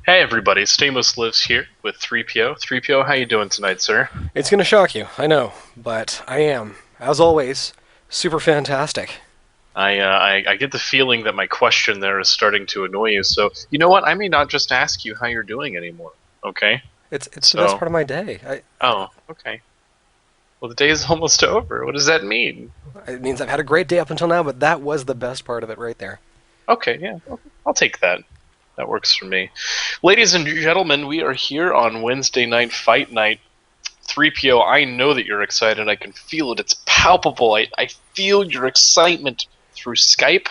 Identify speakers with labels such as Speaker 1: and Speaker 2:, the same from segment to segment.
Speaker 1: Hey everybody, Stamos lives here with 3PO. 3PO, how you doing tonight, sir?
Speaker 2: It's going to shock you, I know, but I am, as always, super fantastic.
Speaker 1: I get the feeling that my question there is starting to annoy you. So you know what? I may not just ask you how you're doing anymore. Okay?
Speaker 2: It's the best
Speaker 1: So
Speaker 2: part of my day.
Speaker 1: oh, okay. Well, the day is almost over. What does that mean?
Speaker 2: It means I've had a great day up until now, but that was the best part of it right there.
Speaker 1: Okay, yeah, I'll take that. That works for me. Ladies and gentlemen, we are here on Wednesday night fight night. 3PO, I know that you're excited. I can feel it. It's palpable. I feel your excitement through Skype.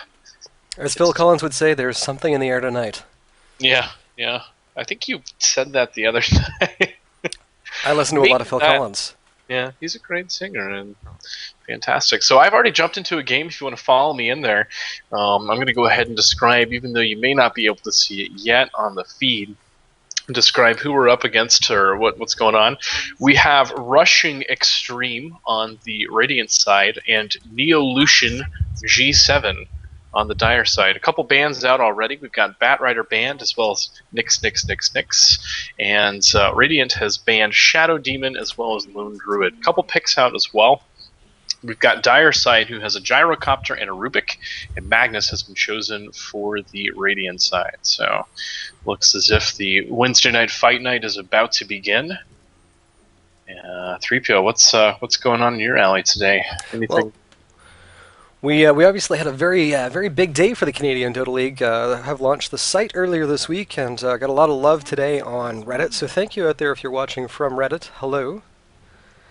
Speaker 2: As Phil
Speaker 1: It's
Speaker 2: Collins would say, there's something in the air tonight.
Speaker 1: Yeah, yeah. I think you said that the other night.
Speaker 2: I listen to a lot of
Speaker 1: Maybe
Speaker 2: Phil
Speaker 1: that.
Speaker 2: Collins.
Speaker 1: Yeah, he's a great singer and fantastic. So I've already jumped into a game. If you want to follow me in there, I'm going to go ahead and describe, even though you may not be able to see it yet on the feed, describe who we're up against or what's going on. We have Rushing Extreme on the Radiant side and Neolution G7 on the Dire side. A couple bands out already. We've got Batrider Band as well as Nix. And Radiant has banned Shadow Demon as well as Lone Druid. A couple picks out as well. We've got Dire side, who has a Gyrocopter and a Rubik, and Magnus has been chosen for the Radiant side. So, looks as if the Wednesday night fight night is about to begin. 3PO, what's going on in your alley today?
Speaker 2: Well,
Speaker 1: Anything?
Speaker 2: we obviously had a very big day for the Canadian Dota League. Have launched the site earlier this week and got a lot of love today on Reddit. So thank you out there if you're watching from Reddit. Hello.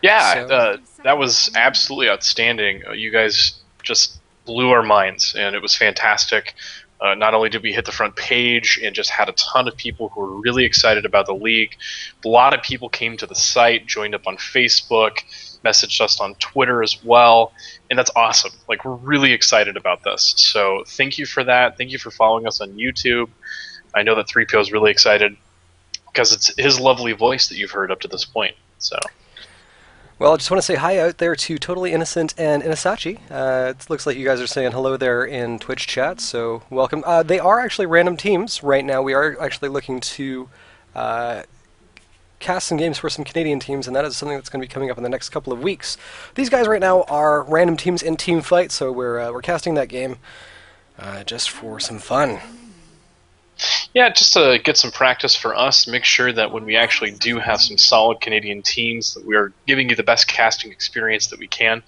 Speaker 1: Yeah,
Speaker 2: So
Speaker 1: that was absolutely outstanding. You guys just blew our minds, and it was fantastic. Not only did we hit the front page and just had a ton of people who were really excited about the league, a lot of people came to the site, joined up on Facebook, messaged us on Twitter as well, and that's awesome. Like, we're really excited about this. So thank you for that. Thank you for following us on YouTube. I know that 3PO is really excited because it's his lovely voice that you've heard up to this point. So.
Speaker 2: Well, I just want to say hi out there to Totally Innocent and Inasachi. It looks like you guys are saying hello there in Twitch chat, so welcome. They are actually random teams right now. We are actually looking to uh, cast some games for some Canadian teams, and that is something that's going to be coming up in the next couple of weeks. These guys right now are random teams in team fight, so we're casting that game just for some fun.
Speaker 1: Yeah, just to get some practice for us, make sure that when we actually do have some solid Canadian teams, that we are giving you the best casting experience that we can.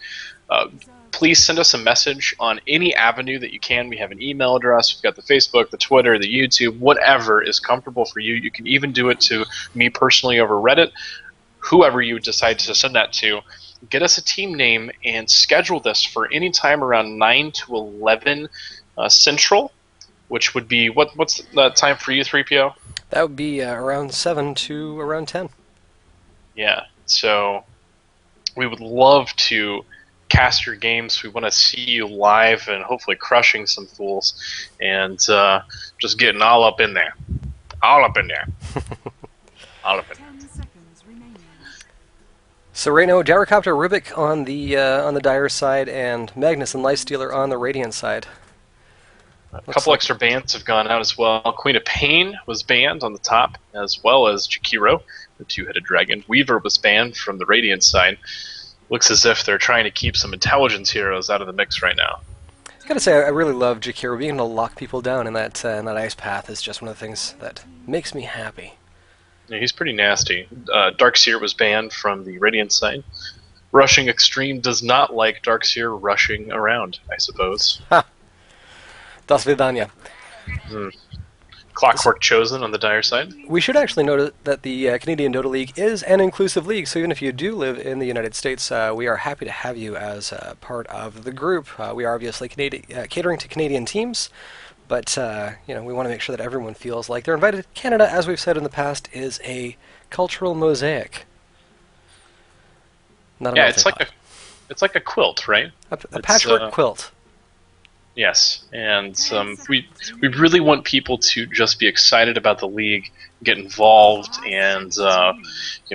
Speaker 1: Uh, Please send us a message on any avenue that you can. We have an email address, we've got the Facebook, the Twitter, the YouTube, whatever is comfortable for you. You can even do it to me personally over Reddit, whoever you decide to send that to. Get us a team name and schedule this for any time around 9 to 11 Central, which would be what's the time for you, 3PO?
Speaker 2: That would be around 7 to around 10.
Speaker 1: Yeah. So we would love to cast your games. We want to see you live and hopefully crushing some fools and just getting all up in there. All up in there. All up in there.
Speaker 2: So right now, Gyrocopter Rubik on the Dire side, and Magnus and Lifestealer on the Radiant side.
Speaker 1: A
Speaker 2: Looks
Speaker 1: couple
Speaker 2: like
Speaker 1: extra bans have gone out as well. Queen of Pain was banned on the top, as well as Jakiro, the two-headed dragon. Weaver was banned from the Radiant side. Looks as if they're trying to keep some intelligence heroes out of the mix right now.
Speaker 2: I gotta say, I really love Jakiro. Being able to lock people down in that ice path is just one of the things that makes me happy.
Speaker 1: Yeah, he's pretty nasty. Darkseer was banned from the Radiant side. Rushing Extreme does not like Darkseer rushing around, I suppose.
Speaker 2: Ha! Das Vidanya.
Speaker 1: Hmm. Clockwork Chosen on the Dire side.
Speaker 2: We should actually note that the Canadian Dota League is an inclusive league, so even if you do live in the United States, we are happy to have you as part of the group. We are obviously catering to Canadian teams, but we want to make sure that everyone feels like they're invited. Canada, as we've said in the past, is a cultural mosaic. Not a
Speaker 1: Yeah,
Speaker 2: melting pot.
Speaker 1: it's like a quilt, right?
Speaker 2: A
Speaker 1: It's
Speaker 2: patchwork quilt.
Speaker 1: Yes, and we really want people to just be excited about the league, get involved, and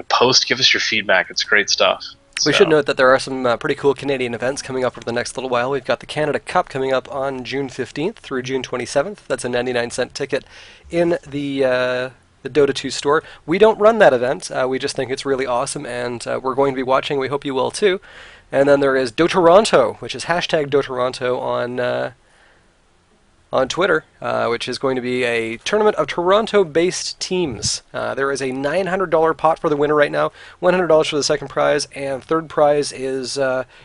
Speaker 1: post, give us your feedback. It's great stuff.
Speaker 2: We should
Speaker 1: So
Speaker 2: note that there are some pretty cool Canadian events coming up over the next little while. We've got the Canada Cup coming up on June 15th through June 27th. That's a 99-cent ticket in the the Dota 2 store. We don't run that event. We just think it's really awesome, and we're going to be watching. We hope you will too. And then there is Dotoronto, which is hashtag Dotoronto on Twitter, which is going to be a tournament of Toronto-based teams. There is a $900 pot for the winner right now, $100 for the second prize, and third prize is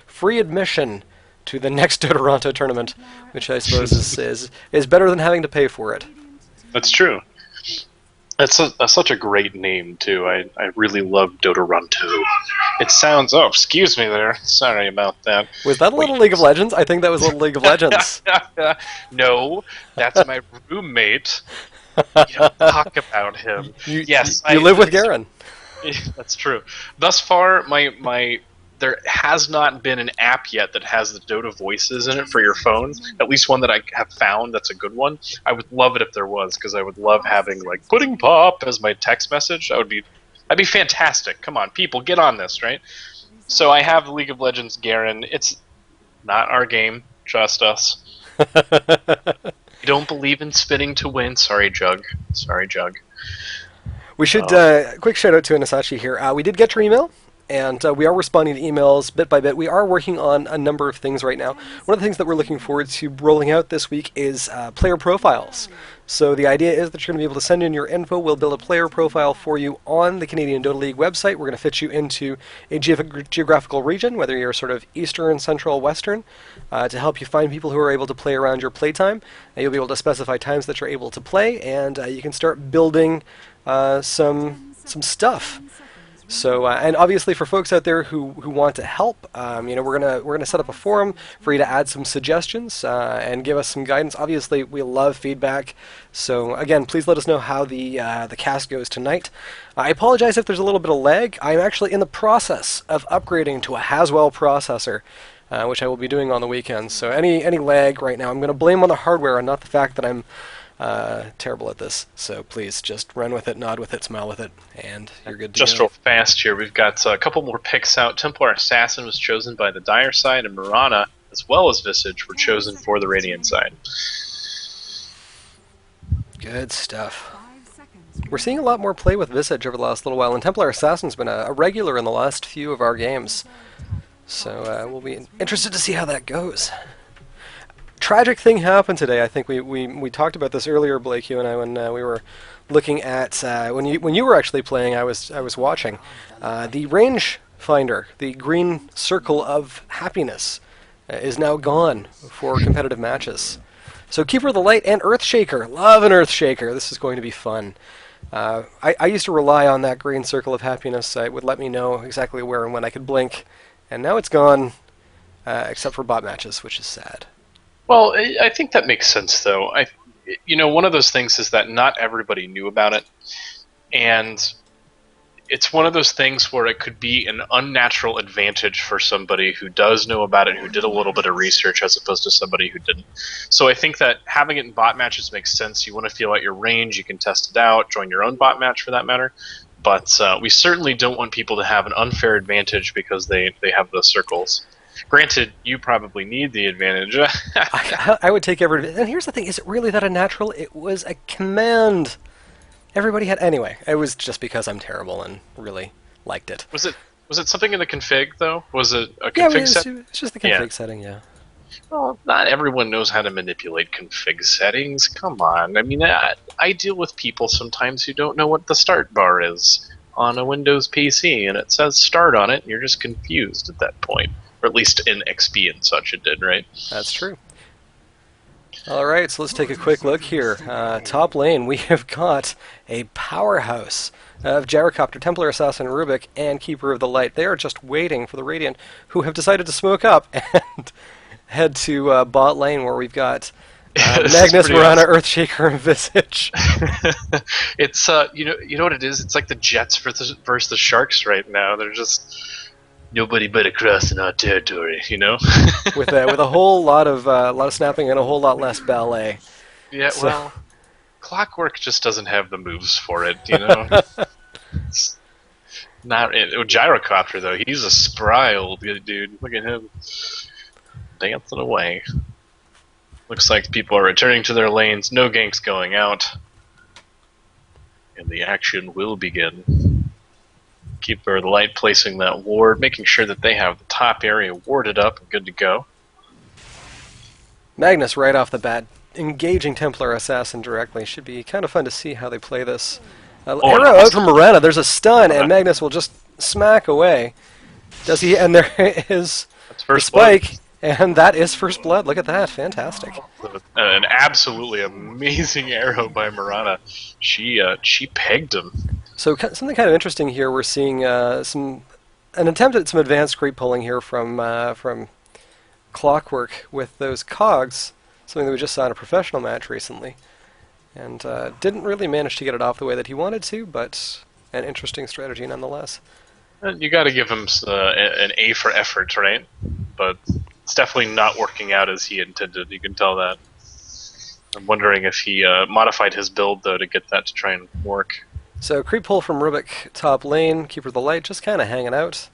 Speaker 2: free admission to the next Toronto tournament, which I suppose is better than having to pay for it.
Speaker 1: That's true. That's such a great name too. I really love Dodoronto. It sounds. Oh, excuse me there. Sorry about that.
Speaker 2: Was that a
Speaker 1: Wait.
Speaker 2: little League of Legends? I think that was a little League of Legends.
Speaker 1: No, that's my roommate. You don't talk about him. Yes,
Speaker 2: you live with Garen.
Speaker 1: That's true. Thus far, my there has not been an app yet that has the Dota voices in it for your phone. At least one that I have found that's a good one. I would love it if there was, because I would love having like pudding pop as my text message. That'd be fantastic. Come on, people, get on this, right? So I have League of Legends Garen. It's not our game. Trust us. You don't believe in spinning to win. Sorry, Jug. Sorry, Jug.
Speaker 2: We should quick shout out to Anasachi here. We did get your email, and we are responding to emails bit by bit. We are working on a number of things right now. One of the things that we're looking forward to rolling out this week is player profiles. So the idea is that you're going to be able to send in your info. We'll build a player profile for you on the Canadian Dota League website. We're going to fit you into a geographical region, whether you're sort of Eastern, Central, Western, to help you find people who are able to play around your playtime. And you'll be able to specify times that you're able to play, and you can start building some stuff. So, and obviously for folks out there who want to help, we're gonna set up a forum for you to add some suggestions and give us some guidance. Obviously, we love feedback. So again, please let us know how the cast goes tonight. I apologize if there's a little bit of lag. I'm actually in the process of upgrading to a Haswell processor, which I will be doing on the weekends. So any lag right now, I'm going to blame on the hardware and not the fact that I'm terrible at this. So please just run with it, nod with it, smile with it, and you're good to
Speaker 1: Just
Speaker 2: go.
Speaker 1: real fast here, we've got a couple more picks out. Templar Assassin was chosen by the Dire side, and Mirana, as well as Visage, were chosen for the Radiant side.
Speaker 2: Good stuff. We're seeing a lot more play with Visage over the last little while, and Templar Assassin's been a regular in the last few of our games. So we'll be interested to see how that goes. Tragic thing happened today. I think we talked about this earlier, Blake, you and I, when we were looking at when you were actually playing. I was watching the range finder, the green circle of happiness, is now gone for competitive matches. So Keeper of the Light and Earthshaker, love an Earthshaker. This is going to be fun. I used to rely on that green circle of happiness. It would let me know exactly where and when I could blink, and now it's gone, except for bot matches, which is sad.
Speaker 1: Well, I think that makes sense, though. One of those things is that not everybody knew about it, and it's one of those things where it could be an unnatural advantage for somebody who does know about it, who did a little bit of research, as opposed to somebody who didn't. So I think that having it in bot matches makes sense. You want to feel out your range, you can test it out, join your own bot match for that matter. But we certainly don't want people to have an unfair advantage because they have those circles. Granted, you probably need the advantage.
Speaker 2: I would take every. And here's the thing: is it really that unnatural? It was a command. Everybody had. Anyway, it was just because I'm terrible and really liked it.
Speaker 1: Was it something in the config though? Was it a config
Speaker 2: Yeah,
Speaker 1: setting?
Speaker 2: it's just the config setting. Yeah.
Speaker 1: Well, not everyone knows how to manipulate config settings. Come on. I mean, I deal with people sometimes who don't know what the start bar is on a Windows PC, and it says start on it, and you're just confused at that point. Or at least in XP and such it did, right?
Speaker 2: That's true. Alright, so let's take a quick look here. Top lane, we have got a powerhouse of Gyrocopter, Templar Assassin, Rubik, and Keeper of the Light. They are just waiting for the Radiant, who have decided to smoke up and head to bot lane, where we've got Magnus, Mirana, awesome. Earthshaker, and Visage.
Speaker 1: It's you know what it is? It's like the Jets versus the Sharks right now. They're just nobody but across in our territory,
Speaker 2: with a whole lot of snapping and a whole lot less ballet.
Speaker 1: Yeah, so. Well, Clockwork just doesn't have the moves for it, It's not it. Gyrocopter though, he's a spry old dude. Look at him dancing away. Looks like people are returning to their lanes. No ganks going out. And the action will begin. Keeper of the Light placing that ward, making sure that they have the top area warded up and good to go.
Speaker 2: Magnus right off the bat, engaging Templar Assassin directly. Should be kind of fun to see how they play this. Arrow out from Morana. There's a stun, and Magnus will just smack away. Does he? And there is the spike, and that is first blood. Look at that. Fantastic.
Speaker 1: An absolutely amazing arrow by Morana. She pegged him.
Speaker 2: So something kind of interesting here. We're seeing an attempt at some advanced creep pulling here from Clockwork with those cogs, something that we just saw in a professional match recently, and didn't really manage to get it off the way that he wanted to, but an interesting strategy nonetheless.
Speaker 1: You got to give him an A for effort, right? But it's definitely not working out as he intended. You can tell that. I'm wondering if he modified his build though to get that to try and work.
Speaker 2: So creep pull from Rubik top lane, Keeper of the Light just kind of hanging out.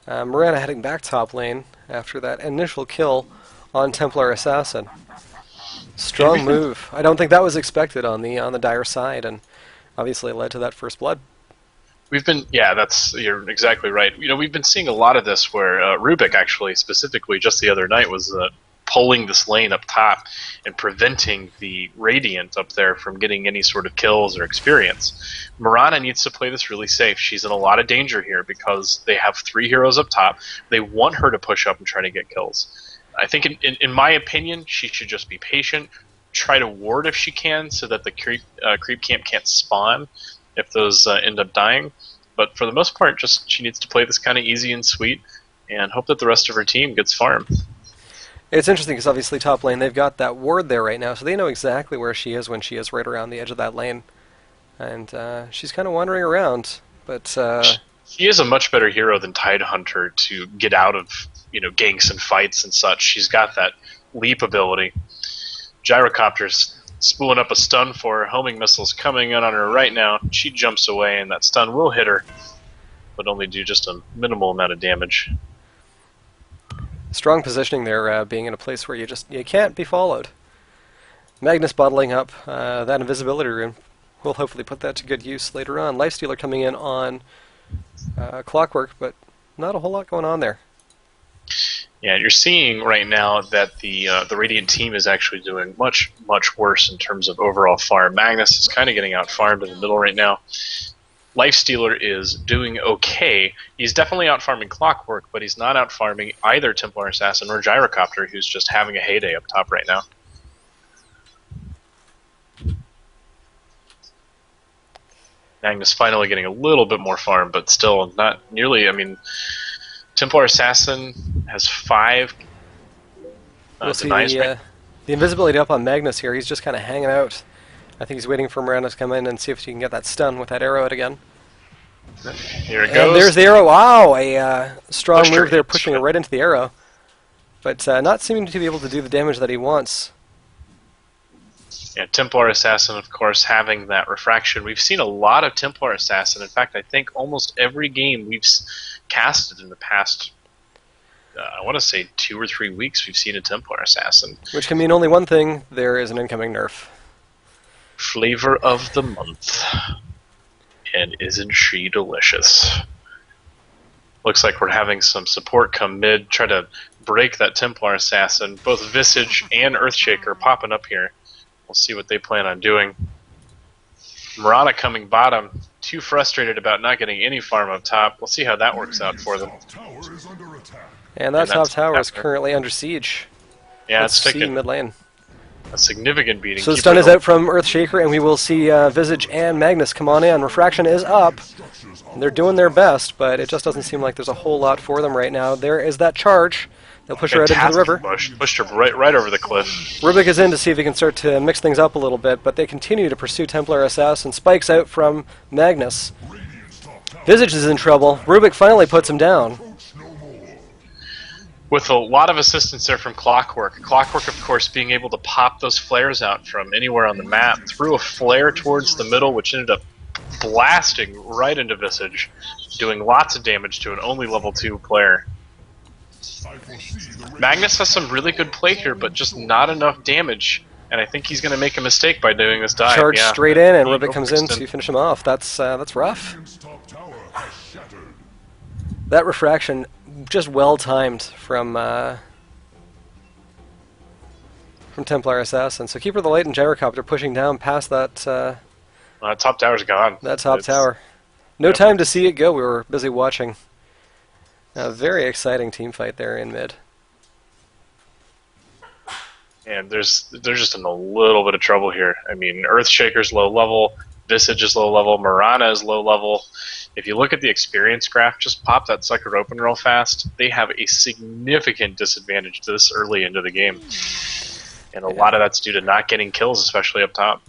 Speaker 2: Morana heading back top lane after that initial kill on Templar Assassin. Strong move. I don't think that was expected on the dire side, and obviously led to that first blood. You're exactly right. You know, we've been seeing a lot of this where Rubik actually, specifically just the other night, was pulling this lane up top and preventing the Radiant up there from getting any sort of kills or experience. Morana needs to play this really safe. She's in a lot of danger here because they have 3 heroes up top. They want her to push up and try to get kills. I think, in my opinion, she should just be patient, try to ward if she can so that the creep camp can't spawn if those end up dying. But for the most part, just she needs to play this kind of easy and sweet and hope that the rest of her team gets farm. It's interesting because obviously top lane, they've got that ward there right now, so they know exactly where she is when she is right around the edge of that lane. And she's kind of wandering around, but...
Speaker 1: She is a much better hero than Tidehunter to get out of, ganks and fights and such. She's got that leap ability. Gyrocopter's spooling up a stun for her. Homing missiles coming in on her right now. She jumps away, and that stun will hit her, but only do just a minimal amount of damage.
Speaker 2: Strong positioning there, being in a place where you can't be followed. Magnus bottling up that invisibility rune. We'll hopefully put that to good use later on. Lifestealer coming in on Clockwork, but not a whole lot going on there.
Speaker 1: Yeah, you're seeing right now that the Radiant team is actually doing much, much worse in terms of overall farm. Magnus is kind of getting out farmed in the middle right now. Lifestealer is doing okay. He's definitely out farming Clockwork, but he's not out farming either Templar Assassin or Gyrocopter, who's just having a heyday up top right now. Magnus finally getting a little bit more farm, but still not nearly. I mean, Templar Assassin has 5
Speaker 2: we'll see the invisibility up on Magnus here. He's just kind of hanging out. I think he's waiting for Miranda to come in and see if he can get that stun with that arrow out again.
Speaker 1: Here it goes.
Speaker 2: And there's the arrow. Wow, a strong move there, pushing it right into the arrow. But not seeming to be able to do the damage that he wants.
Speaker 1: Yeah, Templar Assassin, of course, having that refraction. We've seen a lot of Templar Assassin. In fact, I think almost every game we've casted in the past, I want to say 2 or 3 weeks, we've seen a Templar Assassin.
Speaker 2: Which can mean only one thing: there is an incoming nerf.
Speaker 1: Flavor of the month. And isn't she delicious? Looks like we're having some support come mid, try to break that Templar Assassin. Both Visage and Earthshaker popping up here. We'll see what they plan on doing. Morana coming bottom, too frustrated about not getting any farm up top. We'll see how that works out for them.
Speaker 2: And that top tower is currently under siege.
Speaker 1: Yeah, it's taking
Speaker 2: mid lane.
Speaker 1: A significant beating.
Speaker 2: So the stun is out from Earthshaker, and we will see Visage and Magnus come on in. Refraction is up. They're doing their best, but it just doesn't seem like there's a whole lot for them right now. There is that charge. They'll push her right into the river.
Speaker 1: Pushed her right over the cliff.
Speaker 2: Rubik is in to see if he can start to mix things up a little bit, but they continue to pursue Templar Assassin. Spikes out from Magnus. Visage is in trouble. Rubik finally puts him down.
Speaker 1: With a lot of assistance there from Clockwork. Clockwork, of course, being able to pop those flares out from anywhere on the map. Threw a flare towards the middle, which ended up blasting right into Visage, doing lots of damage to an only level 2 player. Magnus has some really good play here, but just not enough damage And I think he's going to make a mistake by doing this dive.
Speaker 2: Charge
Speaker 1: Yeah,
Speaker 2: straight in, and
Speaker 1: he
Speaker 2: Rubik comes in to
Speaker 1: overextended.
Speaker 2: finish him off. That's rough. That refraction, just well timed from Templar Assassin. So Keeper of the Light and Gyrocopter pushing down past that
Speaker 1: Top tower's gone.
Speaker 2: that top
Speaker 1: It's,
Speaker 2: tower. No
Speaker 1: yep.
Speaker 2: time to see it go. We were busy watching. A very exciting team fight there in mid.
Speaker 1: And they're just in a little bit of trouble here. I mean, Earthshaker's low level, Visage is low level, Marana is low level. If you look at the experience graph, just pop that sucker open real fast. They have a significant disadvantage this early into the game. And a lot of that's due to not getting kills, especially up top.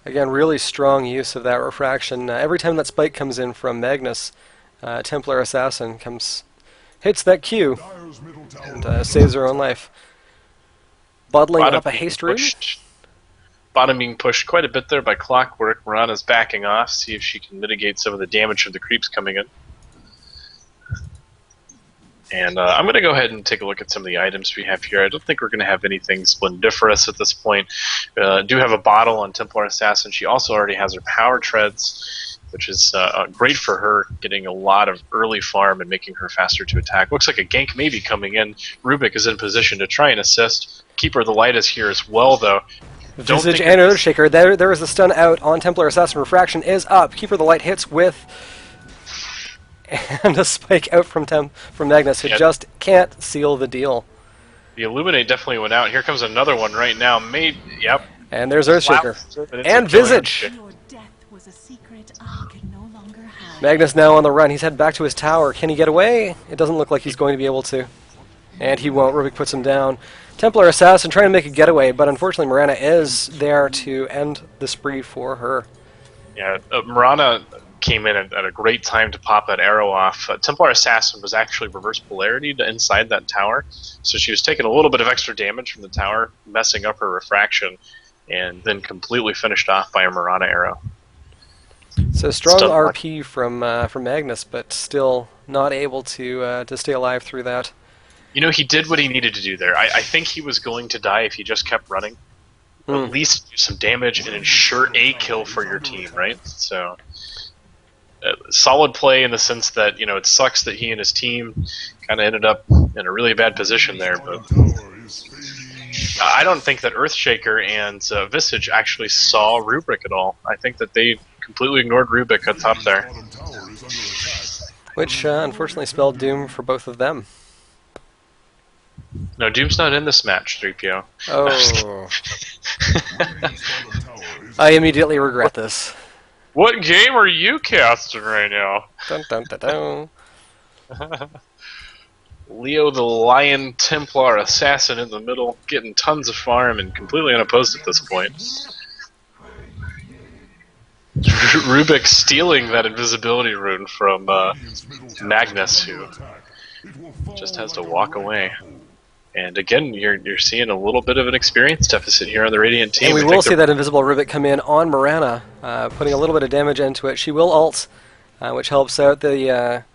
Speaker 2: Again, really strong use of that refraction. Every time that spike comes in from Magnus, Templar Assassin hits that Q, and saves her own life. Bottling up a haste rune.
Speaker 1: Bottom being pushed quite a bit there by Clockwork. Marana's backing off, see if she can mitigate some of the damage from the creeps coming in. And I'm going to go ahead and take a look at some of the items we have here. I don't think we're going to have anything splendiferous at this point. Do have a bottle on Templar Assassin. She also already has her power treads, which is great for her, getting a lot of early farm and making her faster to attack. Looks like a gank may be coming in. Rubik is in position to try and assist. Keeper of the Light is here as well, though.
Speaker 2: Visage and Earthshaker. There is a stun out on Templar Assassin. Refraction is up. Keeper of the Light hits with... and a spike out from Magnus, who just can't seal the deal.
Speaker 1: The Illuminate definitely went out. Here comes another one right now. Yep.
Speaker 2: And there's Earthshaker. And Visage! Magnus now on the run. He's headed back to his tower. Can he get away? It doesn't look like he's going to be able to. And he won't. Rubik puts him down. Templar Assassin trying to make a getaway, but unfortunately Marana is there to end the spree for her.
Speaker 1: Yeah, Marana came in at a great time to pop that arrow off. Templar Assassin was actually reverse polarity to inside that tower, so she was taking a little bit of extra damage from the tower, messing up her refraction, and then completely finished off by a Marana arrow.
Speaker 2: So strong RP from Magnus, but still not able to stay alive through that.
Speaker 1: You know, he did what he needed to do there. I think he was going to die if he just kept running. At least do some damage and ensure a kill for your team, right? So, solid play in the sense that, you know, it sucks that he and his team kind of ended up in a really bad position there, but I don't think that Earthshaker and Visage actually saw Rubik at all. I think that they completely ignored Rubik up top there.
Speaker 2: Which unfortunately spelled doom for both of them.
Speaker 1: No, Doom's not in this match, 3PO.
Speaker 2: Oh. I immediately regret this.
Speaker 1: What game are you casting right now?
Speaker 2: Dun, dun, dun, dun.
Speaker 1: Leo the Lion Templar Assassin in the middle, getting tons of farm and completely unopposed at this point. Rubik stealing that invisibility rune from Magnus, who just has to walk away. And again, you're seeing a little bit of an experience deficit here on the Radiant team.
Speaker 2: And we will see that invisible Rubik come in on Marana, putting a little bit of damage into it. She will ult, which helps out the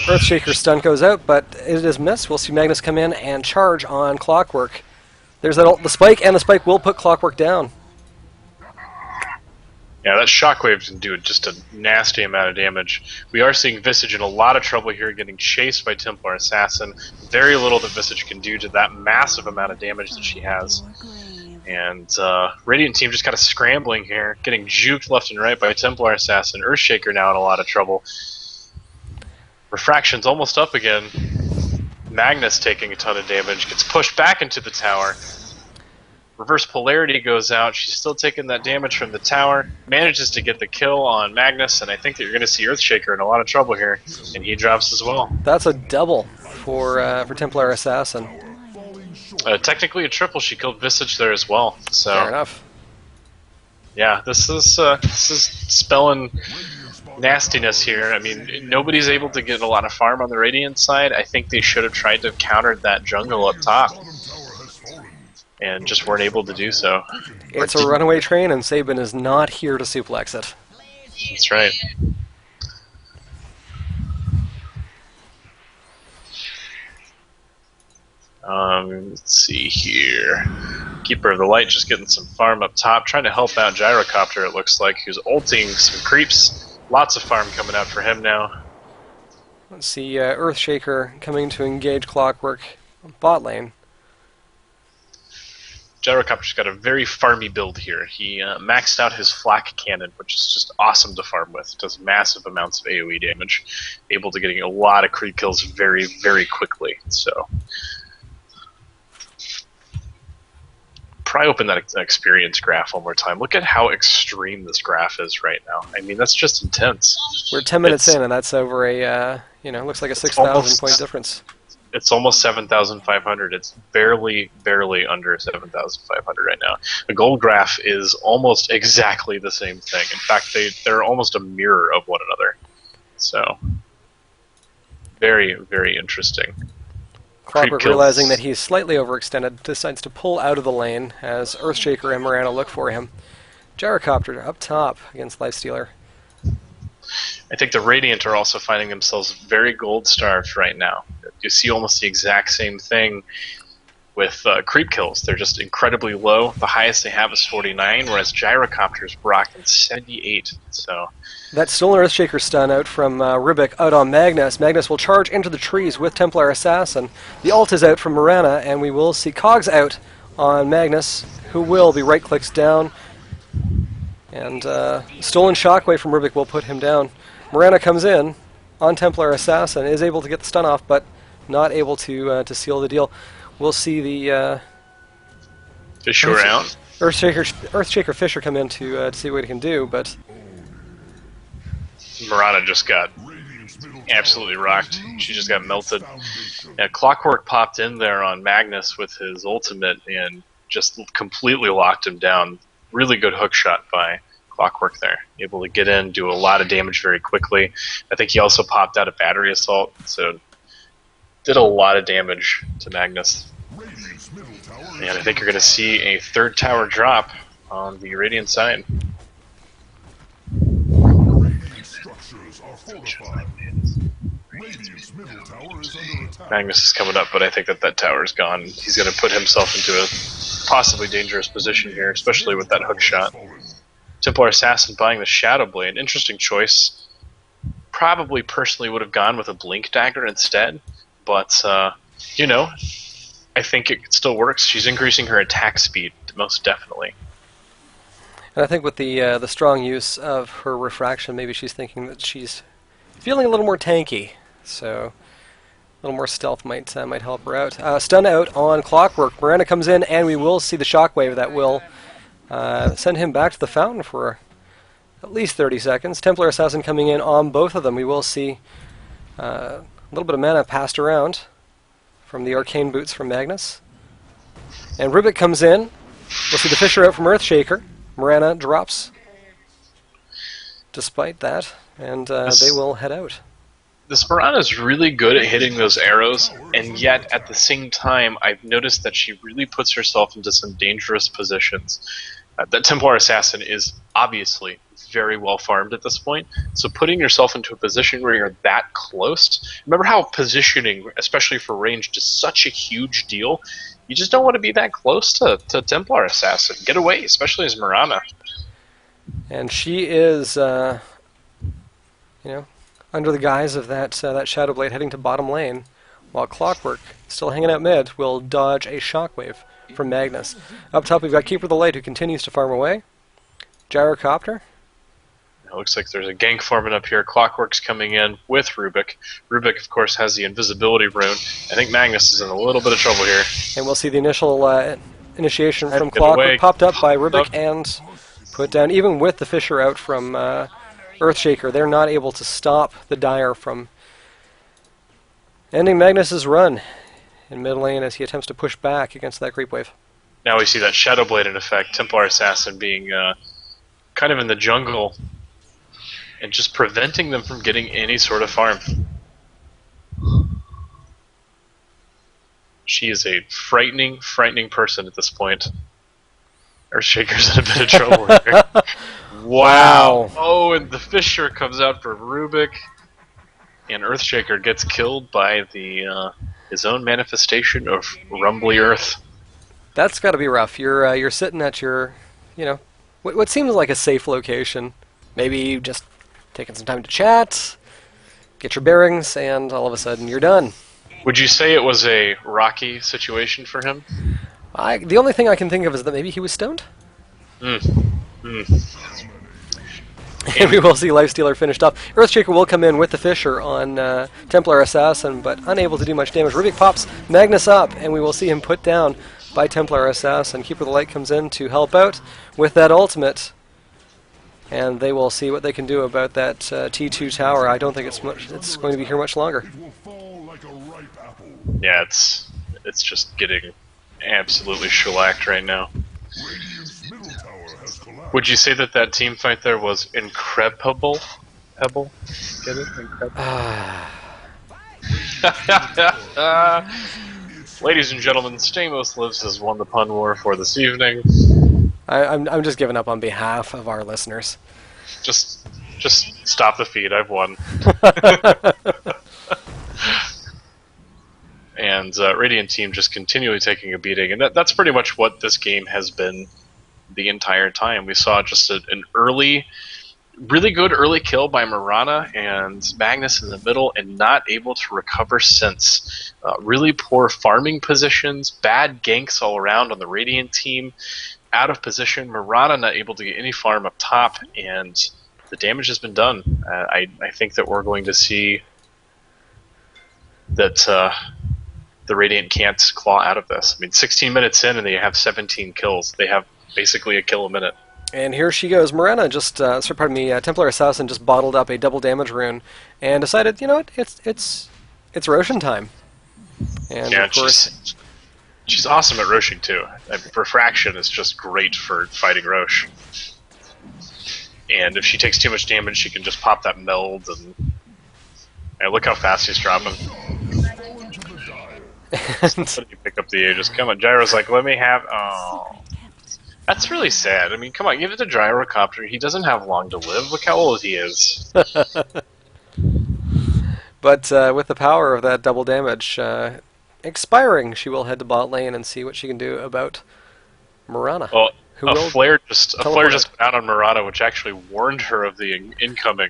Speaker 2: Earthshaker stun goes out, but it is missed. We'll see Magnus come in and charge on Clockwork. There's that ult, the spike, and the spike will put Clockwork down.
Speaker 1: Yeah, that shockwave can do just a nasty amount of damage. We are seeing Visage in a lot of trouble here, getting chased by Templar Assassin. Very little that Visage can do to that massive amount of damage that she has. And Radiant team just kind of scrambling here, getting juked left and right by Templar Assassin. Earthshaker now in a lot of trouble. Refraction's almost up again. Magnus taking a ton of damage, gets pushed back into the tower. Reverse polarity goes out. She's still taking that damage from the tower. Manages to get the kill on Magnus, and I think that you're going to see Earthshaker in a lot of trouble here, and he drops as well.
Speaker 2: That's a double for Templar Assassin.
Speaker 1: Technically a triple. She killed Visage there as well. So
Speaker 2: fair enough.
Speaker 1: Yeah, this is spelling nastiness here. I mean, nobody's able to get a lot of farm on the Radiant side. I think they should have tried to have countered that jungle up top, and just weren't able to do so.
Speaker 2: It's a runaway train, and Sabin is not here to suplex it.
Speaker 1: That's right. Let's see here. Keeper of the Light just getting some farm up top, trying to help out Gyrocopter, it looks like, who's ulting some creeps. Lots of farm coming out for him now.
Speaker 2: Let's see, Earthshaker coming to engage Clockwork bot lane.
Speaker 1: Gyrocopter's got a very farmy build here. He maxed out his flak cannon, which is just awesome to farm with. Does massive amounts of AoE damage, able to getting a lot of creep kills very, very quickly. So, probably open that experience graph one more time. Look at how extreme this graph is right now. I mean, that's just intense.
Speaker 2: We're 10 minutes in, and that's over a, looks like a 6,000 point difference.
Speaker 1: It's almost 7,500. It's barely under 7,500 right now. The gold graph is almost exactly the same thing. In fact, they're almost a mirror of one another. So, very, very interesting.
Speaker 2: Clockwork, realizing that he's slightly overextended, decides to pull out of the lane as Earthshaker and Miranda look for him. Gyrocopter up top against Lifestealer.
Speaker 1: I think the Radiant are also finding themselves very gold-starved right now. You see almost the exact same thing with creep kills. They're just incredibly low. The highest they have is 49, whereas Gyrocopter's rocking 78. So
Speaker 2: that stolen Earthshaker stun out from Rubik out on Magnus. Magnus will charge into the trees with Templar Assassin. The ult is out from Mirana, and we will see Cogs out on Magnus, who will be right-clicks down. And stolen Shockwave from Rubik will put him down. Mirana comes in on Templar Assassin, is able to get the stun off, but not able to seal the deal. We'll see the
Speaker 1: Fisher out.
Speaker 2: Earthshaker Fisher come in to see what he can do, but
Speaker 1: Mirana just got absolutely rocked. She just got melted. Yeah, Clockwork popped in there on Magnus with his ultimate and just completely locked him down. Really good hook shot by Clockwork there. Able to get in, do a lot of damage very quickly. I think he also popped out a battery assault, so did a lot of damage to Magnus. And I think you're going to see a third tower drop on the Radiant side. Magnus is coming up, but I think that tower is gone. He's going to put himself into a possibly dangerous position here, especially with that hook shot. Templar Assassin buying the Shadow Blade. Interesting choice. Probably personally would have gone with a Blink Dagger instead, but, I think it still works. She's increasing her attack speed, most definitely.
Speaker 2: And I think with the strong use of her refraction, maybe she's thinking that she's feeling a little more tanky, so a little more stealth might help her out. Stun out on Clockwork. Miranda comes in, and we will see the Shockwave that will send him back to the fountain for at least 30 seconds. Templar Assassin coming in on both of them. We will see a little bit of mana passed around from the Arcane Boots from Magnus. And Rubik comes in. We'll see the Fisher out from Earthshaker. Mirana drops despite that, and they will head out.
Speaker 1: This Mirana is really good at hitting those arrows, and yet at the same time, I've noticed that she really puts herself into some dangerous positions. That Templar Assassin is obviously very well farmed at this point, so putting yourself into a position where you're that close, remember how positioning, especially for ranged, is such a huge deal? You just don't want to be that close to Templar Assassin. Get away, especially as Mirana.
Speaker 2: And she is, under the guise of that Shadow Blade heading to bottom lane, while Clockwork, still hanging out mid, will dodge a Shockwave from Magnus. Up top we've got Keeper of the Light, who continues to farm away. Gyrocopter.
Speaker 1: It looks like there's a gank forming up here. Clockwork's coming in with Rubik. Rubik, of course, has the invisibility rune. I think Magnus is in a little bit of trouble here.
Speaker 2: And we'll see the initial initiation from Clockwork popped up by Rubik and put down. Even with the Fisher out from Earthshaker, they're not able to stop the Dire from ending Magnus's run in mid lane as he attempts to push back against that creep wave.
Speaker 1: Now we see that Shadow Blade in effect. Templar Assassin being kind of in the jungle and just preventing them from getting any sort of farm. She is a frightening person at this point. Earthshaker's in a bit of trouble here. Wow. Oh, and the Fisher comes out for Rubik, and Earthshaker gets killed by the his own manifestation of rumbly earth.
Speaker 2: That's got to be rough. You're sitting at your, you know, what seems like a safe location. Maybe just taking some time to chat, get your bearings, and all of a sudden you're done.
Speaker 1: Would you say it was a rocky situation for him?
Speaker 2: The only thing I can think of is that maybe he was stoned.
Speaker 1: Mm. Mm.
Speaker 2: And we will see Lifestealer finished off. Earthshaker will come in with the Fissure on Templar Assassin, but unable to do much damage. Rubik pops Magnus up, and we will see him put down by Templar Assassin. Keeper of the Light comes in to help out with that ultimate, and they will see what they can do about that T2 tower. I don't think it's going to be here much longer.
Speaker 1: Yeah, it's just getting absolutely shellacked right now. Would you say that team fight there was incredible? Pebble? Get it? Incredible. Ladies and gentlemen, Stamos Lives has won the pun war for this evening.
Speaker 2: I'm just giving up on behalf of our listeners.
Speaker 1: Just stop the feed. I've won. And Radiant team just continually taking a beating, and that's pretty much what this game has been the entire time. We saw just an early, really good early kill by Marana and Magnus in the middle, and not able to recover since. Really poor farming positions, bad ganks all around on the Radiant team, out of position. Marana not able to get any farm up top, and the damage has been done. I think that we're going to see that the Radiant can't claw out of this. I mean, 16 minutes in and they have 17 kills. They have basically a kill a minute.
Speaker 2: And here she goes. Morena just, Templar Assassin just bottled up a double damage rune and decided, you know what, it's Roshan time. And
Speaker 1: yeah,
Speaker 2: of course,
Speaker 1: she's awesome at Roshing too. Refraction is just great for fighting Rosh. And if she takes too much damage, she can just pop that meld, and look how fast he's dropping. What do you pick up the Aegis? Come on, Gyro's like, let me have. Oh, that's really sad. I mean, come on, give it to Gyrocopter. He doesn't have long to live. Look how old he is.
Speaker 2: But with the power of that double damage expiring, she will head to bot lane and see what she can do about Marana.
Speaker 1: Well, a flare just went out on Marana, which actually warned her of the incoming.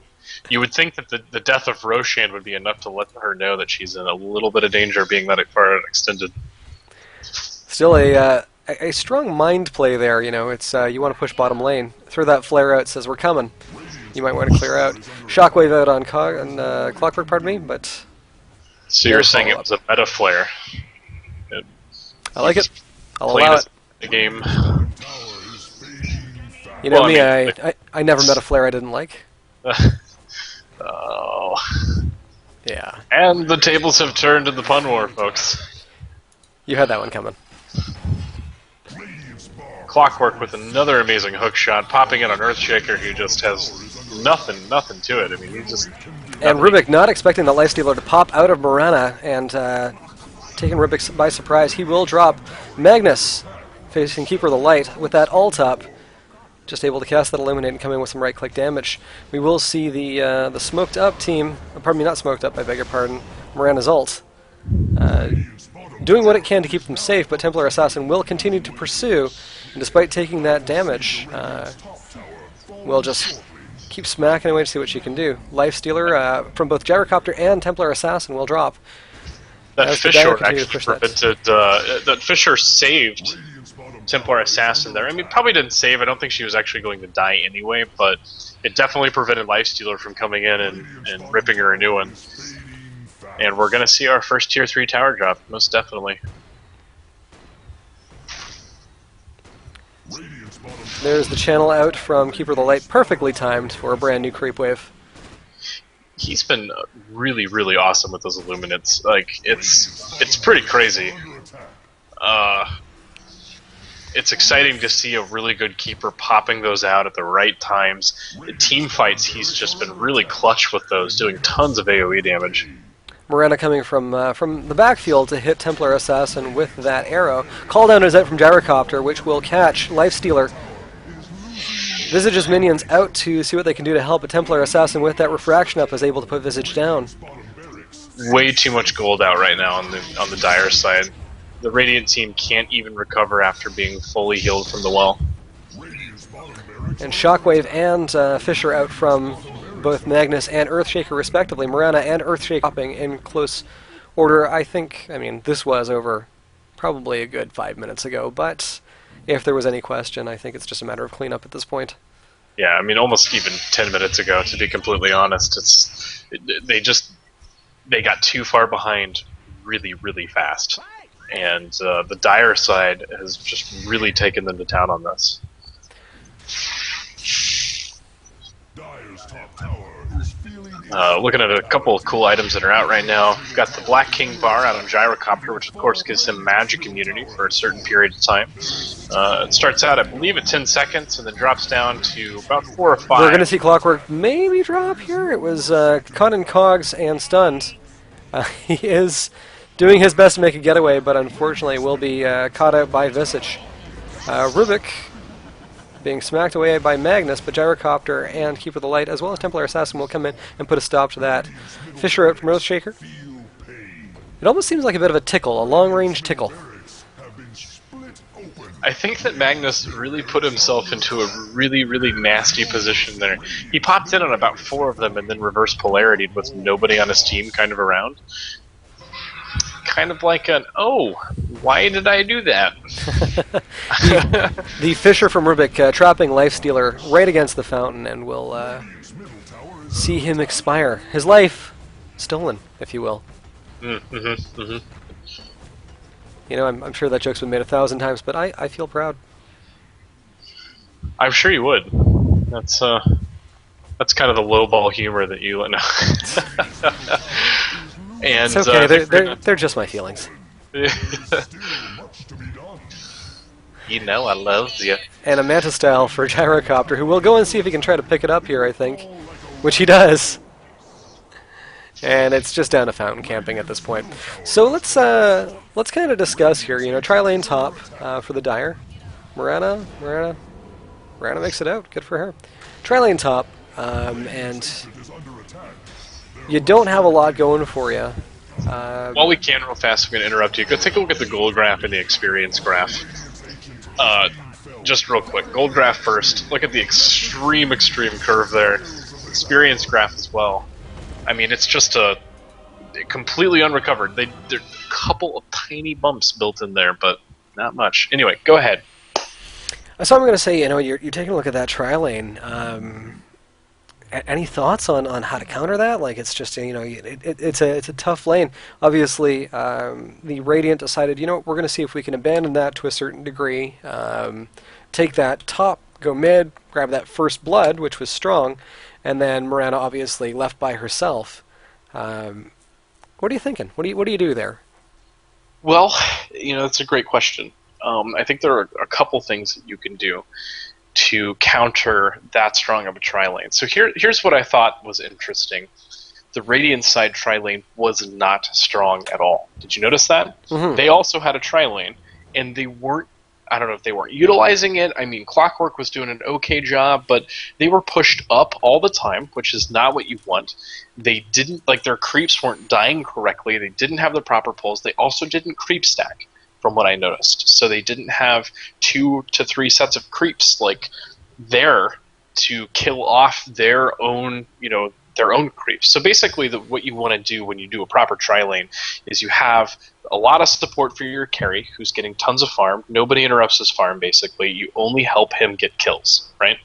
Speaker 1: You would think that the death of Roshan would be enough to let her know that she's in a little bit of danger, being that far extended.
Speaker 2: Still a strong mind play there. You know, it's you want to push bottom lane, throw that flare out, says we're coming. You might want to clear out. Shockwave out on Clockwork, pardon me, but.
Speaker 1: So you're saying it was a meta flare?
Speaker 2: I like it. I'll allow it.
Speaker 1: The game.
Speaker 2: You know me, I never met a flare I didn't like.
Speaker 1: Oh.
Speaker 2: Yeah.
Speaker 1: And the tables have turned in the pun war, folks.
Speaker 2: You had that one coming.
Speaker 1: Clockwork with another amazing hook shot, popping in on Earthshaker, who just has nothing to it. I mean, he just...
Speaker 2: And Rubik not expecting the Lifestealer to pop out of Marana and taking Rubik by surprise. He will drop Magnus, facing Keeper of the Light, with that ult up. Just able to cast that Illuminate and come in with some right-click damage. We will see the smoked-up team, pardon me, not smoked up, I beg your pardon, Marana's ult, doing what it can to keep them safe, but Templar Assassin will continue to pursue, and despite taking that damage, will just keep smacking away to see what she can do. Lifestealer from both Gyrocopter and Templar Assassin will drop.
Speaker 1: That Fissure actually prevented, that Fissure saved Templar Assassin there. I mean, probably didn't save. I don't think she was actually going to die anyway, but it definitely prevented Lifestealer from coming in and ripping her a new one. And we're going to see our first Tier 3 tower drop, most definitely.
Speaker 2: There's the channel out from Keeper of the Light, perfectly timed for a brand new creep wave.
Speaker 1: He's been really, really awesome with those Illuminates. Like, it's pretty crazy. It's exciting to see a really good keeper popping those out at the right times. The team fights, he's just been really clutch with those, doing tons of AoE damage.
Speaker 2: Morena coming from the backfield to hit Templar Assassin with that arrow. Call down is out from Gyrocopter, which will catch Lifestealer. Visage's minions out to see what they can do to help, but Templar Assassin with that refraction up is able to put Visage down.
Speaker 1: way too much gold out right now on the Dire side. The Radiant team can't even recover after being fully healed from the well.
Speaker 2: And Shockwave and Fisher out from both Magnus and Earthshaker respectively. Morana and Earthshaker hopping in close order. I mean, this was over probably a good 5 minutes ago, but if there was any question, I think it's just a matter of cleanup at this point.
Speaker 1: Yeah, I mean, almost even 10 minutes ago, to be completely honest. They got too far behind really, really fast. And the Dire side has just really taken them to town on this. Looking at a couple of cool items that are out right now. We've got the Black King bar out on Gyrocopter, which of course gives him magic immunity for a certain period of time. It starts out, I believe, at 10 seconds and then drops down to about 4 or 5.
Speaker 2: We're going to see Clockwork maybe drop here. It was caught in cogs and stunned. He is doing his best to make a getaway, but unfortunately will be caught out by Visage. Rubik being smacked away by Magnus, but Gyrocopter and Keeper of the Light, as well as Templar Assassin, will come in and put a stop to that. Fisher out from Earthshaker. It almost seems like a bit of a tickle, a long-range tickle.
Speaker 1: I think that Magnus really put himself into a really, really nasty position there. He popped in on about 4 of them and then reverse polarity'd with nobody on his team kind of around. Kind of like an, oh, why did I do that?
Speaker 2: the Fisher from Rubik trapping Lifestealer right against the fountain, and will see him expire. His life stolen, if you will. You know, I'm sure that joke's been made 1,000 times, but I feel proud.
Speaker 1: I'm sure you would. That's kind of the lowball humor that you know. And,
Speaker 2: it's okay. They're just my feelings.
Speaker 1: You know I love you.
Speaker 2: And a Manta Style for Gyrocopter, who will go and see if he can try to pick it up here, I think. Which he does. And it's just down to fountain camping at this point. So let's kind of discuss here. You know, tri-lane top for the Dire. Morana makes it out. Good for her. Tri-lane top, and you don't have a lot going for you.
Speaker 1: While we can real fast, I'm going to interrupt you. Go take a look at the gold graph and the experience graph. Just real quick. Gold graph first. Look at the extreme curve there. Experience graph as well. I mean, it's just completely unrecovered. There are a couple of tiny bumps built in there, but not much. Anyway, go ahead.
Speaker 2: So I'm going to say, you know, you're taking a look at that tri-lane. Any thoughts on how to counter that? Like, it's just, you know, it's a tough lane. Obviously, the Radiant decided, you know, we're going to see if we can abandon that to a certain degree. Take that top, go mid, grab that first blood, which was strong, and then Morana obviously left by herself. What are you thinking? What do you do there?
Speaker 1: Well, you know, that's a great question. I think there are a couple things that you can do to counter that strong of a tri-lane. So here's what I thought was interesting. The Radiant side tri-lane was not strong at all. Did you notice that? Mm-hmm. They also had a tri-lane, and they weren't, I don't know if they weren't utilizing it. I mean, Clockwork was doing an okay job, but they were pushed up all the time, which is not what you want. They didn't, like, their creeps weren't dying correctly. They didn't have the proper pulls. They also didn't creep stack, from what I noticed. So they didn't have 2 to 3 sets of creeps like there to kill off their own, you know, their own creeps. So basically what you want to do when you do a proper tri-lane is you have a lot of support for your carry who's getting tons of farm. Nobody interrupts his farm, basically. You only help him get kills, right?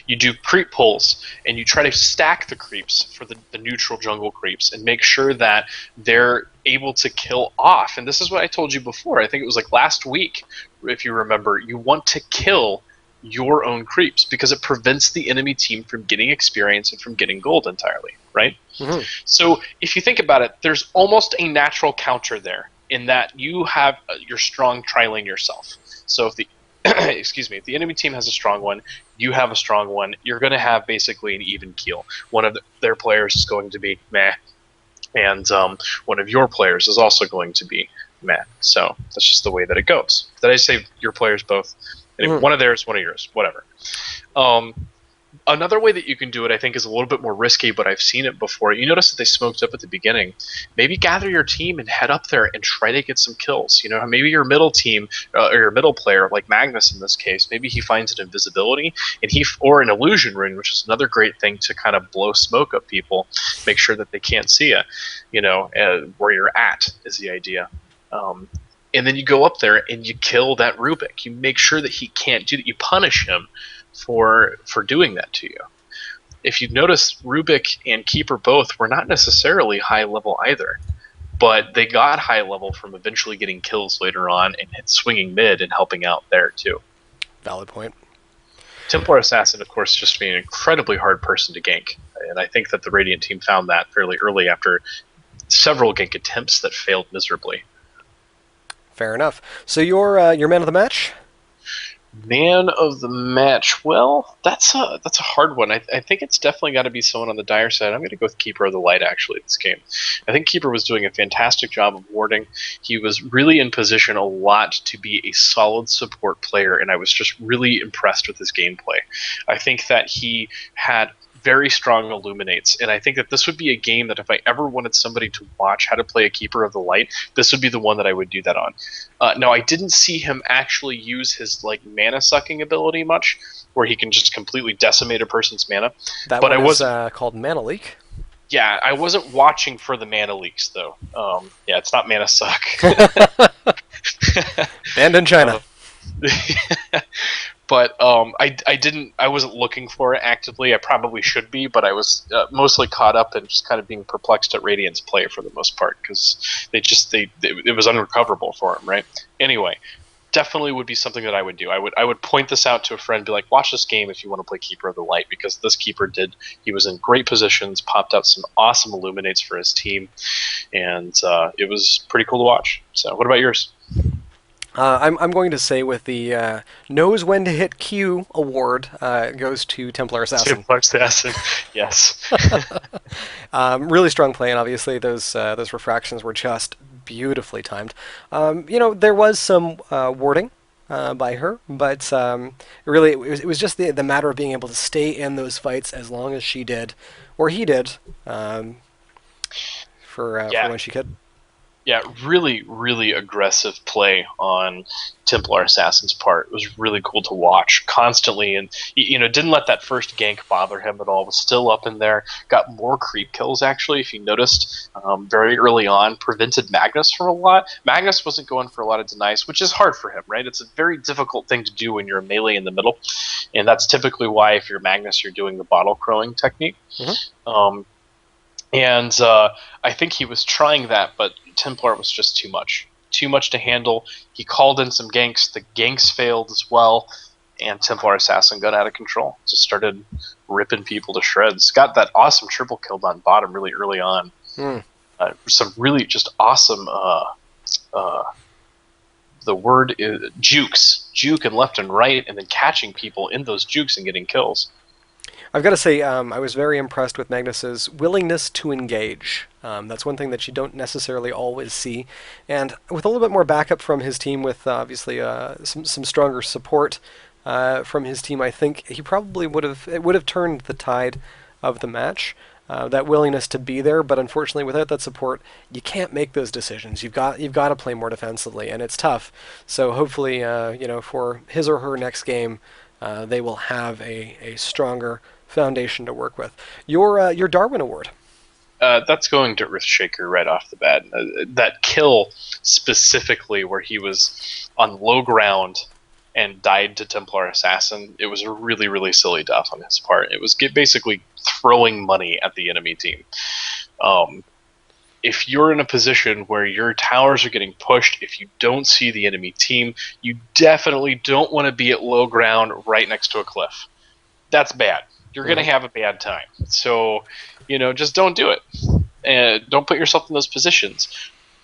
Speaker 1: You do creep pulls, and you try to stack the creeps for the neutral jungle creeps and make sure that they're able to kill off. And this is what I told you before. I think it was like last week, if you remember. You want to kill your own creeps because it prevents the enemy team from getting experience and from getting gold entirely, right? Mm-hmm. So if you think about it, there's almost a natural counter there in that you have your strong tri-lane yourself. So if the excuse me, if the enemy team has a strong one, you have a strong one, you're going to have basically an even keel. One of their players is going to be meh, and one of your players is also going to be meh. So that's just the way that it goes. Did I say your players both? Anyway, one of theirs, one of yours, whatever. Another way that you can do it, I think, is a little bit more risky, but I've seen it before. You notice that they smoked up at the beginning. Maybe gather your team and head up there and try to get some kills. Maybe your middle team or your middle player, like Magnus in this case, maybe he finds an invisibility or an illusion rune, which is another great thing to kind of blow smoke up people, make sure that they can't see you. Where you're at is the idea. And then you go up there and you kill that Rubik. You make sure that he can't do that. You punish him for doing that to you. If you notice, Rubik and Keeper both were not necessarily high level either, but they got high level from eventually getting kills later on and swinging mid and helping out there too.
Speaker 2: Valid point.
Speaker 1: Templar Assassin, of course, just being an incredibly hard person to gank, and I think that the Radiant team found that fairly early after several gank attempts that failed miserably.
Speaker 2: Fair enough. So your man of the match?
Speaker 1: Man of the match. Well, that's a hard one. I think it's definitely got to be someone on the dire side. I'm going to go with Keeper of the Light, actually, this game. I think Keeper was doing a fantastic job of warding. He was really in position a lot to be a solid support player, and I was just really impressed with his gameplay. I think that he had very strong illuminates, and I think that this would be a game that if I ever wanted somebody to watch how to play a Keeper of the Light, this would be the one that I would do that on. Now, I didn't see him actually use his mana sucking ability much, where he can just completely decimate a person's mana.
Speaker 2: That
Speaker 1: but
Speaker 2: one
Speaker 1: I was
Speaker 2: is called Mana Leak.
Speaker 1: Yeah, I wasn't watching for the mana leaks though. Yeah, it's not mana suck.
Speaker 2: Banned in China.
Speaker 1: But I wasn't looking for it actively. I probably should be, but I was mostly caught up and just kind of being perplexed at Radiant's play for the most part, because it was unrecoverable for him, right? Anyway, definitely would be something that I would do. I would point this out to a friend, be like, watch this game if you want to play Keeper of the Light, because this Keeper he was in great positions, popped out some awesome illuminates for his team, and it was pretty cool to watch. So what about yours?
Speaker 2: I'm going to say with the knows when to hit Q award goes to Templar Assassin.
Speaker 1: Templar Assassin, yes.
Speaker 2: Really strong play, and obviously those refractions were just beautifully timed. There was some warding by her, but really it was just the matter of being able to stay in those fights as long as she did, or he did, for when she could.
Speaker 1: Yeah, really, really aggressive play on Templar Assassin's part. It was really cool to watch constantly, and didn't let that first gank bother him at all. Was still up in there, got more creep kills actually. If you noticed, very early on, prevented Magnus from a lot. Magnus wasn't going for a lot of denies, which is hard for him, right? It's a very difficult thing to do when you're a melee in the middle, and that's typically why if you're Magnus, you're doing the bottle crowing technique. Mm-hmm. And I think he was trying that, but Templar was just too much to handle. He called in some ganks. The ganks failed as well, and Templar Assassin got out of control. Just started ripping people to shreds. Got that awesome triple kill on bottom really early on. Some really just awesome. The word is jukes, juke and left and right, and then catching people in those jukes and getting kills.
Speaker 2: I've got to say, I was very impressed with Magnus's willingness to engage. That's one thing that you don't necessarily always see. And with a little bit more backup from his team, with obviously some stronger support from his team, I think he probably would have turned the tide of the match. That willingness to be there, but unfortunately, without that support, you can't make those decisions. You've got to play more defensively, and it's tough. So hopefully, for his or her next game, they will have a stronger foundation to work with. Your Darwin Award.
Speaker 1: That's going to Earthshaker right off the bat. That kill specifically, where he was on low ground and died to Templar Assassin, it was a really, really silly death on his part. It was basically throwing money at the enemy team. If you're in a position where your towers are getting pushed, if you don't see the enemy team, you definitely don't want to be at low ground right next to a cliff. That's bad. You're going to have a bad time. So, just don't do it. And don't put yourself in those positions.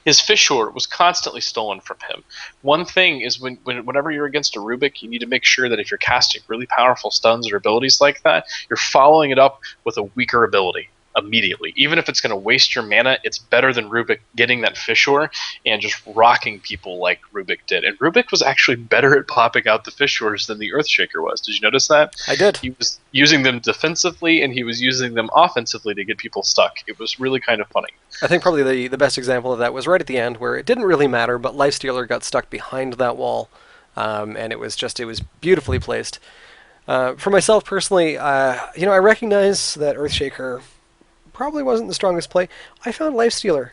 Speaker 1: His fissure was constantly stolen from him. One thing is whenever you're against a Rubik, you need to make sure that if you're casting really powerful stuns or abilities like that, you're following it up with a weaker ability. immediately. Even if it's going to waste your mana, it's better than Rubik getting that Fissure and just rocking people like Rubik did. And Rubik was actually better at popping out the Fissures than the Earthshaker was. Did you notice that?
Speaker 2: I did.
Speaker 1: He was using them defensively and he was using them offensively to get people stuck. It was really kind of funny.
Speaker 2: I think probably the best example of that was right at the end, where it didn't really matter, but Lifestealer got stuck behind that wall, and it was beautifully placed. For myself personally, I recognize that Earthshaker probably wasn't the strongest play. I found Lifestealer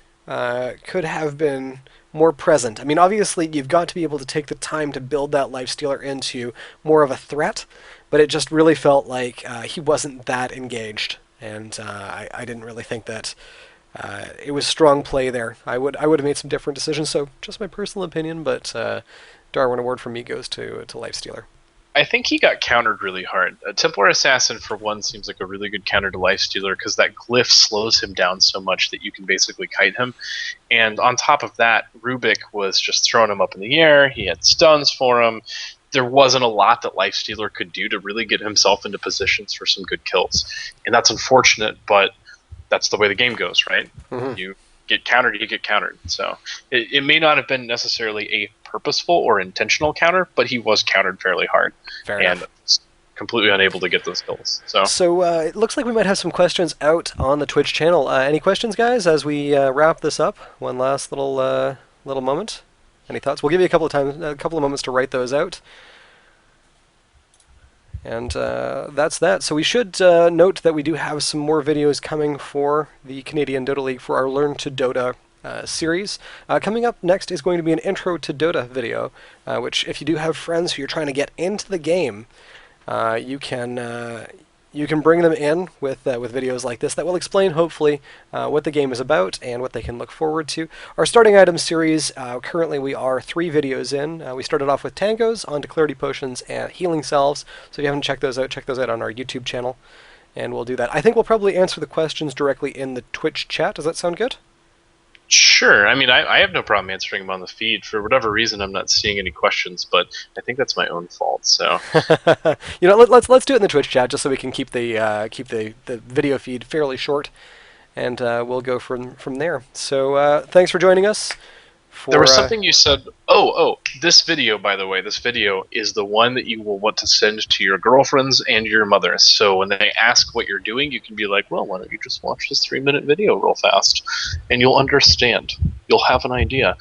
Speaker 2: could have been more present. I mean, obviously, you've got to be able to take the time to build that Lifestealer into more of a threat, but it just really felt like he wasn't that engaged, and I didn't really think that it was strong play there. I would have made some different decisions. So just my personal opinion, but Darwin award from me goes to Lifestealer.
Speaker 1: I think he got countered really hard. A Templar Assassin, for one, seems like a really good counter to Lifestealer because that glyph slows him down so much that you can basically kite him. And on top of that, Rubik was just throwing him up in the air. He had stuns for him. There wasn't a lot that Lifestealer could do to really get himself into positions for some good kills. And that's unfortunate, but that's the way the game goes, right?
Speaker 2: Mm-hmm.
Speaker 1: You get countered, you get countered. So it may not have been necessarily a purposeful or intentional counter, but he was countered fairly hard.
Speaker 2: Fair
Speaker 1: and
Speaker 2: enough.
Speaker 1: completely unable to get those kills.
Speaker 2: So it looks like we might have some questions out on the Twitch channel. Any questions, guys, as we wrap this up? One last little moment. Any thoughts? We'll give you a couple of moments to write those out. And that's that. So we should note that we do have some more videos coming for the Canadian Dota League for our Learn to Dota series. Coming up next is going to be an Intro to Dota video, which if you do have friends who you're trying to get into the game, you can bring them in with videos like this that will explain, hopefully, what the game is about and what they can look forward to. Our starting items series, currently we are 3 videos in. We started off with tangos, on to clarity potions, and healing salves. So if you haven't checked those out on our YouTube channel, and we'll do that. I think we'll probably answer the questions directly in the Twitch chat. Does that sound good?
Speaker 1: Sure. I mean, I have no problem answering them on the feed. For whatever reason, I'm not seeing any questions, but I think that's my own fault. So,
Speaker 2: let's do it in the Twitch chat just so we can keep the video feed fairly short, and we'll go from there. So thanks for joining us.
Speaker 1: There was something you said. Oh, this video, by the way, this video is the one that you will want to send to your girlfriends and your mother. So when they ask what you're doing, you can be like, well, why don't you just watch this 3-minute video real fast? And you'll understand. You'll have an idea.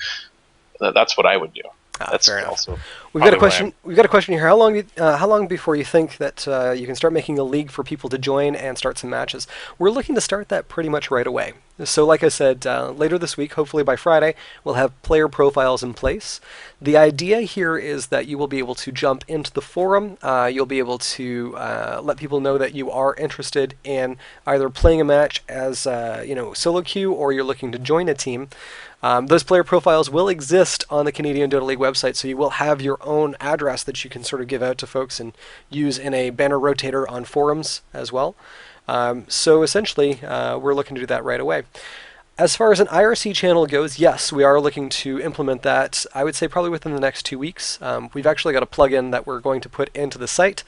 Speaker 1: That's what I would do. That's
Speaker 2: fair enough.
Speaker 1: Also
Speaker 2: We've got a question. We've got a question here. How long before you think that you can start making a league for people to join and start some matches? We're looking to start that pretty much right away. So, like I said, later this week, hopefully by Friday, we'll have player profiles in place. The idea here is that you will be able to jump into the forum. You'll be able to let people know that you are interested in either playing a match as solo queue, or you're looking to join a team. Those player profiles will exist on the Canadian Dota League website, so you will have your own address that you can sort of give out to folks and use in a banner rotator on forums as well. So essentially, we're looking to do that right away. As far as an IRC channel goes, yes, we are looking to implement that, I would say probably within the next 2 weeks. We've actually got a plugin that we're going to put into the site.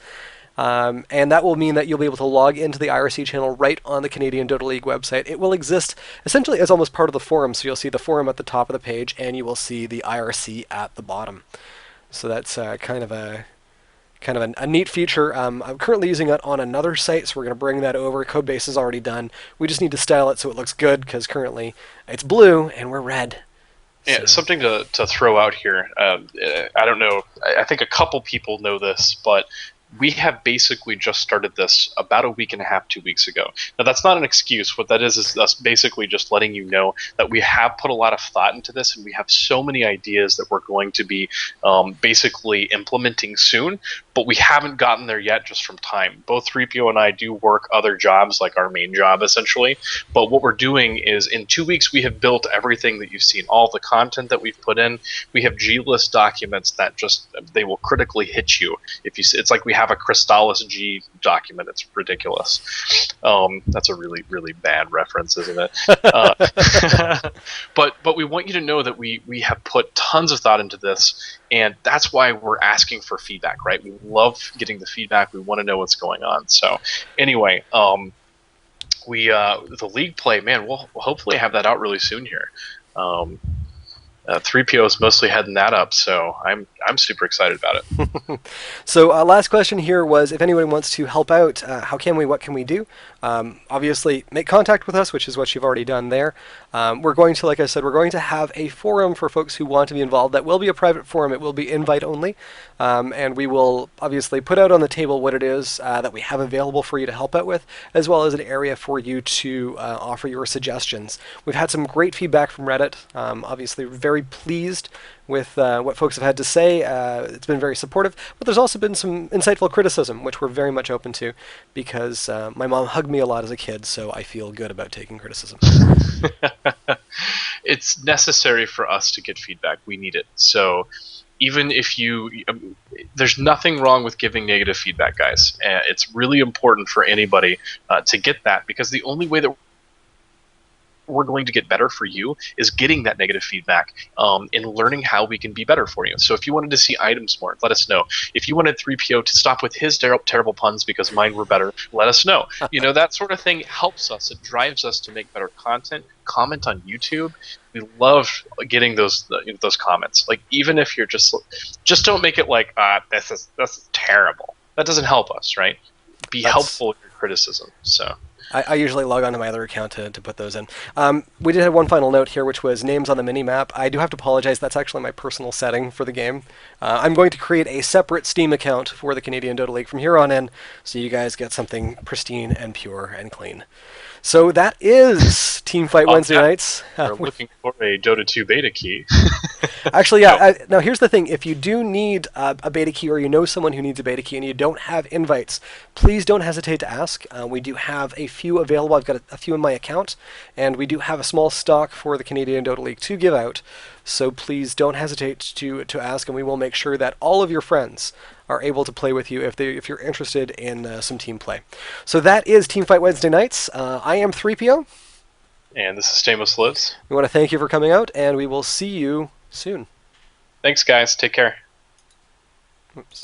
Speaker 2: And that will mean that you'll be able to log into the IRC channel right on the Canadian Dota League website. It will exist essentially as almost part of the forum, so you'll see the forum at the top of the page, and you will see the IRC at the bottom. So that's kind of a neat feature. I'm currently using it on another site, so we're going to bring that over. Codebase is already done. We just need to style it so it looks good, because currently it's blue and we're red.
Speaker 1: Yeah, something to throw out here. I don't know. I think a couple people know this, but we have basically just started this about a week and a half, 2 weeks ago. Now, that's not an excuse. What that is us basically just letting you know that we have put a lot of thought into this, and we have so many ideas that we're going to be basically implementing soon, but we haven't gotten there yet just from time. Both 3PO and I do work other jobs, like our main job, essentially. But what we're doing is, in 2 weeks, we have built everything that you've seen, all the content that we've put in. We have G-list documents that they will critically hit you. If you, it's like we have a Crystallis G document. It's ridiculous. That's a really, really bad reference, isn't it? But we want you to know that we have put tons of thought into this, and that's why we're asking for feedback, right? We love getting the feedback. We want to know what's going on. So anyway, we the league play, man, we'll hopefully have that out really soon here. Um, 3PO is mostly heading that up, so I'm super excited about it.
Speaker 2: So, last question here was if anyone wants to help out, how can we? What can we do? Obviously, make contact with us, which is what you've already done there. We're going to, like I said, we're going to have a forum for folks who want to be involved. That will be a private forum. It will be invite only, and we will obviously put out on the table what it is that we have available for you to help out with, as well as an area for you to offer your suggestions. We've had some great feedback from Reddit. Obviously, very pleased with what folks have had to say. It's been very supportive, but there's also been some insightful criticism, which we're very much open to, because my mom hugged me a lot as a kid, so I feel good about taking criticism.
Speaker 1: It's necessary for us to get feedback. We need it. So even if there's nothing wrong with giving negative feedback, guys. It's really important for anybody to get that, because the only way that we're going to get better for you is getting that negative feedback and learning how we can be better for you. So if you wanted to see items more, let us know. If you wanted 3PO to stop with his terrible puns because mine were better, let us know. That sort of thing helps us. It drives us to make better content. Comment on YouTube. We love getting those comments. Like, even if you're just don't make it like this is terrible. That doesn't help us, right? Be
Speaker 2: That's
Speaker 1: helpful in your criticism. So
Speaker 2: I usually log onto my other account to put those in. We did have one final note here, which was names on the mini map. I do have to apologize. That's actually my personal setting for the game. I'm going to create a separate Steam account for the Canadian Dota League from here on in, so you guys get something pristine and pure and clean. So that is Teamfight Wednesday
Speaker 1: yeah,
Speaker 2: nights.
Speaker 1: we're looking for a Dota 2 beta key.
Speaker 2: Actually, yeah.
Speaker 1: No.
Speaker 2: Now, here's the thing: if you do need a beta key, or you know someone who needs a beta key, and you don't have invites, please don't hesitate to ask. We do have a few available. I've got a few in my account, and we do have a small stock for the Canadian Dota League to give out. So please don't hesitate to ask, and we will make sure that all of your friends are able to play with you if you're interested in some team play. So that is Teamfight Wednesday nights. I am 3PO.
Speaker 1: And this is Stamos Lives.
Speaker 2: We want to thank you for coming out, and we will see you soon.
Speaker 1: Thanks, guys. Take care.
Speaker 2: Oops.